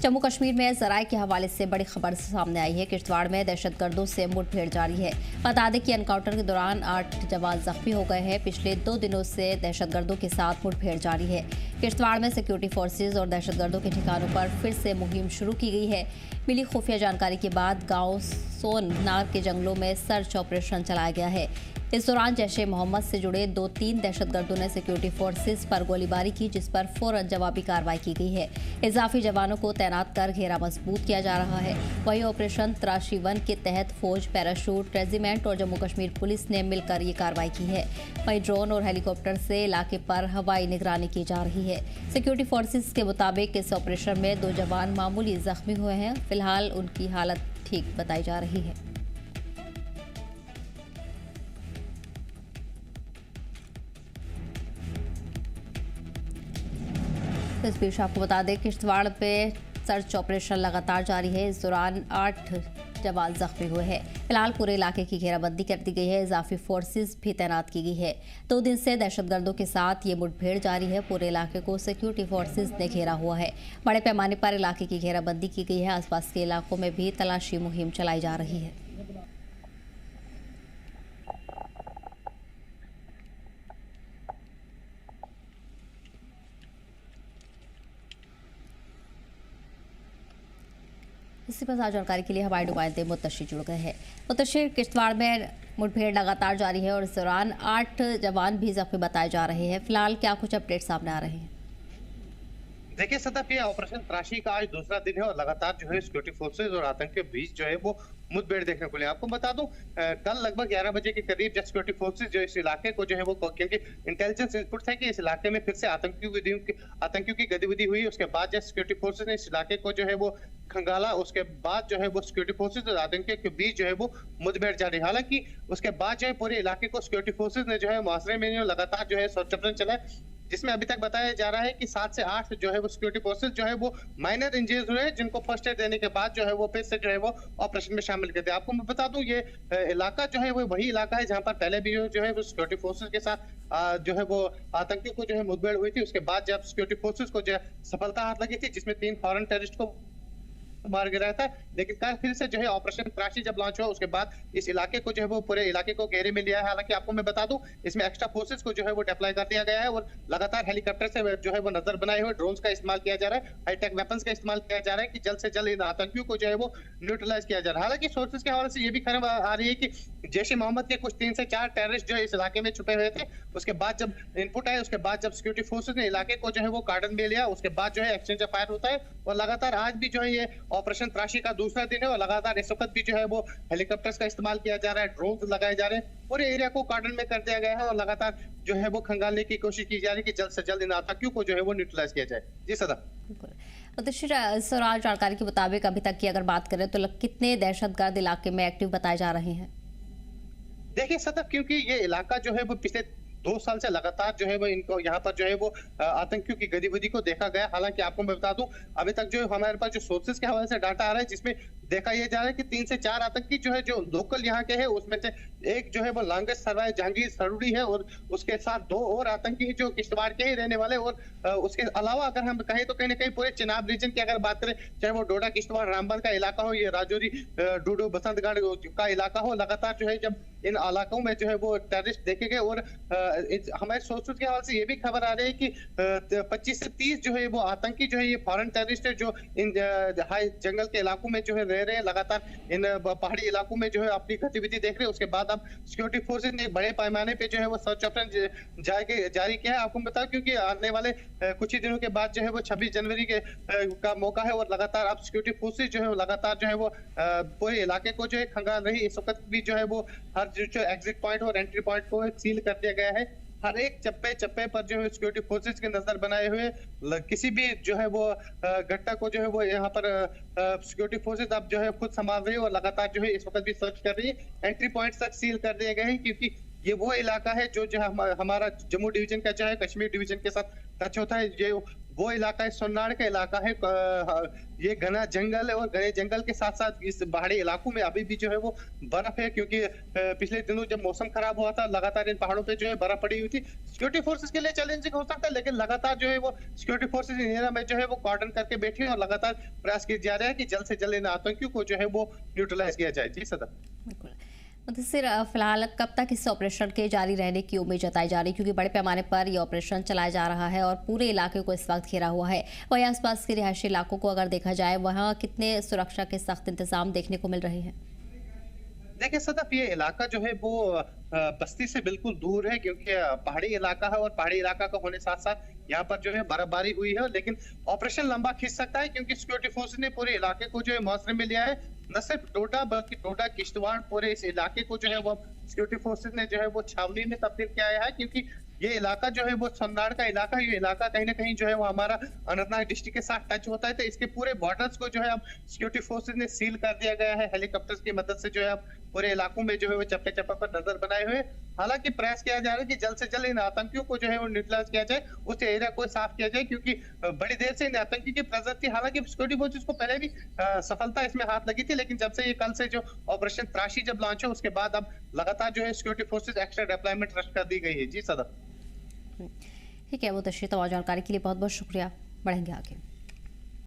जम्मू कश्मीर में जराये के हवाले से बड़ी खबर सामने आई है। किश्तवाड़ में दहशतगर्दों से मुठभेड़ जारी है। बता दें कि एनकाउंटर के दौरान 8 जवान जख्मी हो गए हैं। पिछले 2 दिनों से दहशतगर्दों के साथ मुठभेड़ जारी है। किश्तवाड़ में सिक्योरिटी फोर्सेज और दहशतगर्दों के ठिकानों पर फिर से मुहिम शुरू की गई है। मिली खुफिया जानकारी के बाद गांव सोन नार के जंगलों में सर्च ऑपरेशन चलाया गया है। इस दौरान जैश-ए मोहम्मद से जुड़े 2-3 दहशतगर्दों ने सिक्योरिटी फोर्सेज पर गोलीबारी की, जिस पर फौरन जवाबी कार्रवाई की गई है। इजाफी जवानों को तैनात कर घेरा मजबूत किया जा रहा है। वहीं ऑपरेशन तराशी 1 के तहत फौज, पैराशूट रेजिमेंट और जम्मू कश्मीर पुलिस ने मिलकर ये कार्रवाई की है। वहीं ड्रोन और हेलीकॉप्टर से इलाके पर हवाई निगरानी की जा रही है। सिक्योरिटी फोर्सेज के मुताबिक इस ऑपरेशन में 2 जवान मामूली जख्मी हुए हैं। फिलहाल उनकी हालत ठीक बताई जा रही है। इस बीच आपको बता दें, किश्तवाड़ पे सर्च ऑपरेशन लगातार जारी है। इस दौरान 8 जवान जख्मी हुए हैं। फिलहाल पूरे इलाके की घेराबंदी कर दी गई है। इजाफी फोर्सेज भी तैनात की गई है। 2 दिन से दहशतगर्दों के साथ ये मुठभेड़ जारी है। पूरे इलाके को सिक्योरिटी फोर्सेज ने घेरा हुआ है। बड़े पैमाने पर इलाके की घेराबंदी की गई है। आसपास के इलाकों में भी तलाशी मुहिम चलाई जा रही है। इसी पर ज्यादा जानकारी के लिए हमारे नुमाइंदे मुत्तशिर जुड़ गए हैं। मुत्तशिर, किश्तवाड़ में मुठभेड़ लगातार जारी है और इस दौरान 8 जवान भी जख्मी बताए जा रहे हैं। फिलहाल क्या कुछ अपडेट सामने आ रहे हैं? देखिए सतत ये ऑपरेशन तराशी का आज दूसरा दिन है और लगातार जो है सिक्योरिटी फोर्सेज और आतंक के बीच जो है वो मुठभेड़ देखने को मिली। आपको बता दूं, कल लगभग 11 बजे के करीब जब सिक्योरिटी फोर्सेज जो इस इलाके को जो है वो, क्योंकि इंटेलिजेंस इनपुट था कि इस इलाके में फिर से आतंकियों की गतिविधि हुई। उसके बाद जब सिक्योरिटी फोर्सेज ने इस इलाके को जो है वो खंगाला, उसके बाद जो है वो सिक्योरिटी फोर्सेज और आतंकियों के बीच जो है वो मुठभेड़ जारी। हालांकि उसके बाद जो है पूरे इलाके को सिक्योरिटी फोर्सेज ने जो है मुआसरे में लगातार जो है सर्च ऑपरेशन चला, जिसमें अभी तक बताया जा रहा है कि 7 से 8 जो है वो सिक्योरिटी फोर्सेज जो है वो माइनर इंजरीज हुए, जिनको फर्स्ट एड देने के बाद जो है वो फिर से जो है वो ऑपरेशन में शामिल करते हैं। आपको मैं बता दूं, ये इलाका जो है वो वही इलाका है जहां पर पहले भी जो है वो सिक्योरिटी फोर्सेज के साथ जो है वो आतंकियों को जो है मुठभेड़ हुई थी। उसके बाद जब सिक्योरिटी फोर्सेज को जो है सफलता हाथ लगी थी, जिसमें 3 फॉरेन टेररिस्ट को मार गिराया था। लेकिन कल फिर से जो है ऑपरेशन तराशी जब लॉन्च हुआ, उसके बाद इस इलाके को जो है वो पूरे इलाके को घेरे में लिया है। हालांकि आपको मैं बता दूं, इसमें एक्स्ट्रा फोर्सेस को जो है वो डिप्लॉय कर दिया गया है और लगातार हेलीकॉप्टर से जो है वो नजर बनाए हुए ड्रोन्स का इस्तेमाल किया जा रहा है, हाईटेक वेपन्स का इस्तेमाल किया जा रहा है कि जल्द से जल्द इन आतंकियों को जो है वो न्यूट्रलाइज किया जा रहा है। हालांकि सोर्सेज के हवाले से ये भी खबर आ रही है कि जैश-ए-मोहम्मद के कुछ 3 से 4 टेररिस्ट जो है इस इलाके में छुपे हुए थे। उसके बाद जब इनपुट आए, उसके बाद जब सिक्योरिटी फोर्सेज ने इलाके को जो है वो कार्डन में लिया, उसके बाद जो है एक्सचेंज ऑफ फायर होता है और लगातार आज भी जो है ये ऑपरेशन तराशी दूसरा दिन है और लगातार इस वक्त भी जो है वो हेलीकॉप्टर्स का इस्तेमाल किया जा रहा है, ड्रोन लगाए जा रहे हैं। पूरे एरिया को कार्डन में कर दिया गया है और लगातार जो है वो खंगालने की कोशिश की जा रही है कि जल्द से जल्द इन आतंकियों को जो है वो न्यूट्रलाइज किया जाए। जी सदा। मुत्तशिर, इस दौरान जानकारी के मुताबिक अभी तक की अगर बात करें तो कितने दहशतगर्द इलाके में एक्टिव बताए जा रहे हैं? देखिए सतत, क्योंकि ये इलाका जो है वो पिछले 2 साल से लगातार जो है वो इनको यहाँ पर जो है वो आतंकियों की गतिविधि को देखा गया। हालांकि आपको मैं बता दूं, अभी तक जो हमारे पास जो सोर्सेज के हवाले से डाटा आ रहा है, जिसमें देखा यह जा रहा है कि 3 से 4 आतंकी जो है जो लोकल यहाँ के हैं, उसमें से एक जो है वो लॉन्गेस्ट सर्वाइव जहांगीर सरूरी है और उसके साथ 2 और आतंकी जो किश्तवाड़ के ही रहने वाले। और उसके अलावा अगर हम कहें तो कहीं ना कहीं पूरे चिनाब रीजन की अगर बात करें, चाहे वो डोडा किश्तवाड़ रामबन का इलाका हो, ये राजौरी डूडू बसंतगढ़ का इलाका हो, लगातार जो है जब इन इलाकों में जो है वो टेररिस्ट देखे गए। और हमारे सोर्सेज के हवाले से ये भी खबर आ रही है कि 25 से 30 जो है वो आतंकी जो है ये फॉरेन टेररिस्ट है, जो इन हाई जंगल के इलाकों में जो है रह रहे हैं, लगातार इन पहाड़ी इलाकों में जो है अपनी गतिविधि देख रहे हैं। उसके बाद अब सिक्योरिटी फोर्सेज ने बड़े पैमाने पे जो है वो सर्च ऑपरेशन जारी किया है। आपको बताओ, क्योंकि आने वाले कुछ ही दिनों के बाद जो है वो 26 जनवरी का मौका है और लगातार अब सिक्योरिटी फोर्सेज जो है लगातार जो है वो पूरे इलाके को जो है खंगाल रही। इस वक्त भी जो है वो हर जो एग्जिट पॉइंट और एंट्री पॉइंट को सील कर दिया गया है। हर एक चप्पे पर जो है सिक्योरिटी फोर्सेज के नजर बनाए हुए किसी भी जो है वो घटना को जो है वो यहाँ पर सिक्योरिटी फोर्सेज अब जो है खुद संभाल रही है और लगातार जो है इस वक्त भी सर्च कर रही है। एंट्री पॉइंट तक सील कर दिए गए हैं, क्योंकि ये वो इलाका है जो हमारा जम्मू डिवीजन का जो है कश्मीर डिवीजन के साथ टच होता है। ये वो इलाका है सोनार का इलाका है। ये घना जंगल है और घने जंगल के साथ साथ इस पहाड़ी इलाकों में अभी भी जो है वो बर्फ है, क्योंकि पिछले दिनों जब मौसम खराब हुआ था लगातार इन पहाड़ों पे जो है बर्फ पड़ी हुई थी। सिक्योरिटी फोर्सेस के लिए चैलेंजिंग हो सकता है, लेकिन लगातार जो है वो सिक्योरिटी फोर्सेस इन एरिया में जो है वो कॉर्डन करके बैठे हैं और लगातार प्रयास किया जा रहा है कि जल्द से जल्द इन आतंकियों को जो है वो न्यूट्रलाइज किया जाए। जी सदर। बिल्कुल। मुदस्सिर, फिलहाल कब तक इस ऑपरेशन के जारी रहने की उम्मीद जताई जा रही है, क्योंकि बड़े पैमाने पर ये ऑपरेशन चलाया जा रहा है और पूरे इलाके को इस वक्त घेरा हुआ है। वहीं आसपास के रिहायशी इलाकों को अगर देखा जाए, वहाँ कितने सुरक्षा के सख्त इंतजाम देखने को मिल रहे हैं? देखिए सदफ, ये इलाका जो है वो बस्ती से बिल्कुल दूर है, क्योंकि पहाड़ी इलाका है और पहाड़ी इलाका का होने साथ साथ यहाँ पर जो है बर्फबारी हुई है। लेकिन ऑपरेशन लंबा खींच सकता है, क्योंकि सिक्योरिटी फोर्स ने पूरे इलाके को जो है मुहसरे में लिया है। न सिर्फ डोडा बल्कि डोडा किश्तवाड़ पूरे इस इलाके को जो है वो सिक्योरिटी फोर्सेज ने जो है वो छावनी में तब्दील किया है, क्योंकि ये इलाका जो है वो सोनार का इलाका है। ये इलाका कहीं ना कहीं जो है वो हमारा अनंतनाग डिस्ट्रिक्ट के साथ टच होता है, तो इसके पूरे बॉर्डर्स को जो है अब सिक्योरिटी फोर्सेज ने सील कर दिया गया है। हेलीकॉप्टर्स की मदद से जो है अब पूरे इलाकों में जो है वो चप्पे चप्पे पर नजर बनाए हुए। हालांकि प्रयास किया जा रहा है कि जल्द से जल्द इन आतंकियों को जो है वो न्यूट्रलाइज किया जाए, उस एरिया को साफ किया जाए, क्योंकि बड़ी देर से इन आतंकी की प्रेजेंस थी। हालांकि सिक्योरिटी फोर्सेज को पहले भी सफलता इसमें हाथ लगी थी, लेकिन जब से ये कल से जो ऑपरेशन त्राशी जब लॉन्च है, उसके बाद अब लगातार जो है security forces extra deployment rush कर दी गई है। जी सदर। ठीक है, मुदस्सिर, तमाम जानकारी के लिए बहुत बहुत शुक्रिया। बढ़ेंगे आगे।